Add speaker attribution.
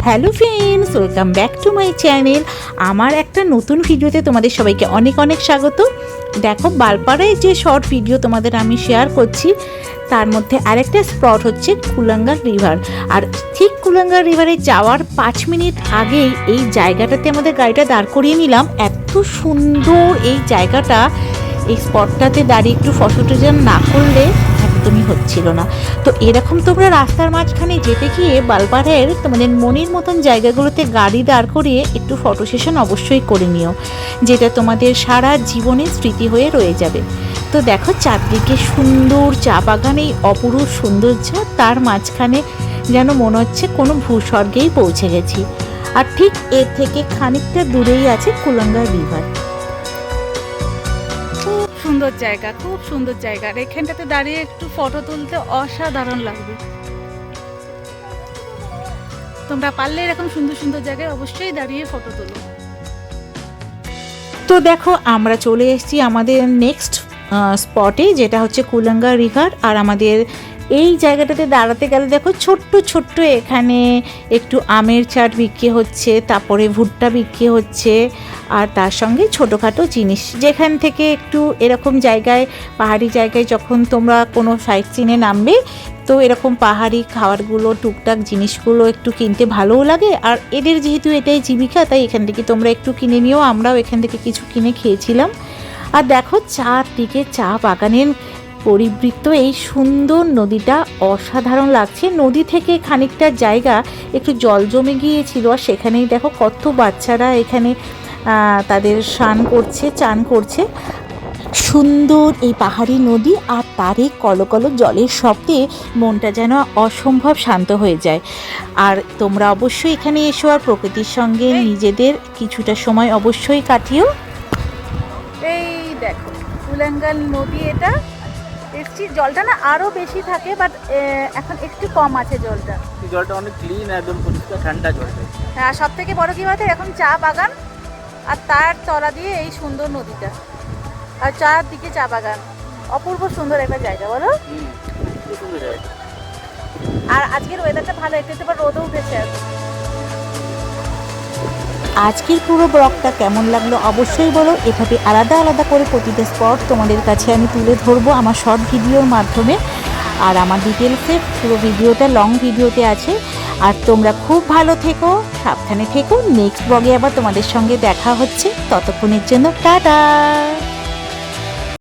Speaker 1: Hello friends, welcome back to my channel. আমার একটা নতুন ভিডিওতে তোমাদের সবাইকে অনেক অনেক স্বাগত। দেখো, বালপাড়ায় যে শর্ট ভিডিও তোমাদের আমি শেয়ার করছি, তার মধ্যে আরেকটা স্পট হচ্ছে কুলাঙ্গার রিভার। আর ঠিক কুলাঙ্গার রিভারে যাওয়ার 5 মিনিট আগেই এই জায়গাটাতে আমাদের গাড়িটা দাঁড় করিয়ে নিলাম। এত সুন্দর এই জায়গাটা, এই স্পটটাতে দাঁড়িয়ে একটু ফটো টুজন না করলে একদমই হচ্ছিল না। তো এরকম তোমরা রাস্তার মাঝখানে যেতে গিয়ে বালপাড়ার তোমাদের মনের মতন জায়গাগুলোতে গাড়ি দাঁড় করিয়ে একটু ফটো সেশন অবশ্যই করে নিও, যেটা তোমাদের সারা জীবনের স্মৃতি হয়ে রয়ে যাবে। তো দেখো, চারদিকে সুন্দর চা বাগান, এই অপরূপ সৌন্দর্য, তার মাঝখানে যেন মনে হচ্ছে কোনো ভূস্বর্গেই পৌঁছে গেছি। আর ঠিক এর থেকে খানিকটা দূরেই আছে কুলাঙ্গার রিভার। সুন্দর জায়গা, খুব সুন্দর জায়গা। আর এখানটাতে দাঁড়িয়ে একটু ফটো তুলতে অসাধারণ লাগবে। তোমরা পারলে এরকম সুন্দর সুন্দর জায়গায় অবশ্যই দাঁড়িয়ে ফটো তোলো। তো দেখো, আমরা চলে এসেছি আমাদের নেক্সট স্পটে, যেটা হচ্ছে কুলাঙ্গার রিভার। আর আমাদের এই জায়গাটাতে দাঁড়াতে গেলে দেখো, ছোট্ট ছোট্ট এখানে একটু আমের চাট বিক্রি হচ্ছে, তারপরে ভুট্টা বিক্রি হচ্ছে, আর তার সঙ্গে ছোটোখাটো জিনিস। যেখান থেকে একটু এরকম জায়গায়, পাহাড়ি জায়গায় যখন তোমরা কোনো সাইট সিনে নামবে, তো এরকম পাহাড়ি খাবারগুলো, টুকটাক জিনিসগুলো একটু কিনতে ভালোও লাগে। আর এদের যেহেতু এটাই জীবিকা, তাই এখান থেকে তোমরা একটু কিনে নিও। আমরাও এখান থেকে কিছু কিনে খেয়েছিলাম। আর দেখো, চারদিকে চা বাগানের পরিবৃত্ত এই সুন্দর নদীটা অসাধারণ লাগছে। নদী থেকে খানিকটা জায়গা একটু জল জমে গিয়েছিল, আর সেখানেই দেখো কত বাচ্চারা এখানে তাদের স্নান করছে, চান করছে। সুন্দর এই পাহাড়ি নদী আর তারই কলকল জলের শব্দে মনটা যেন অসম্ভব শান্ত হয়ে যায়। আর তোমরা অবশ্যই এখানে এসো, আর প্রকৃতির সঙ্গে নিজেদের কিছুটা সময় অবশ্যই কাটিও। এই দেখো কুলাঙ্গার নদী, এটা এসছি। জলটা না আরো বেশি থাকে, বাট এখন একটু কম আছে জলটা।
Speaker 2: জলটা অনেক ক্লিন, একদম পরিষ্কার ঠান্ডা জলটা।
Speaker 1: হ্যাঁ, সব থেকে বড় কি বলতে, এখন চা বাগান, আর তার তলা দিয়ে এই সুন্দর নদীটা, আর চারদিকে চা বাগান। অপূর্ব সুন্দর একটা জায়গা, বলো? আর আজকের ওয়েদারটা ভালো, একটু রোদও উঠেছে। আজকের পুরো ব্লগটা কেমন লাগলো অবশ্যই বলো। এভাবে আলাদা আলাদা করে প্রতিটা স্পট তোমাদের কাছে আমি তুলে ধরবো আমার শর্ট ভিডিওর মাধ্যমে। আর আমার ডিটেলসে পুরো ভিডিওটা লং ভিডিওতে আছে। আর তোমরা খুব ভালো থেকো, সাবধানে থেকো। নেক্সট ব্লগে আবার তোমাদের সঙ্গে দেখা হচ্ছে। ততক্ষণের জন্য টাটা।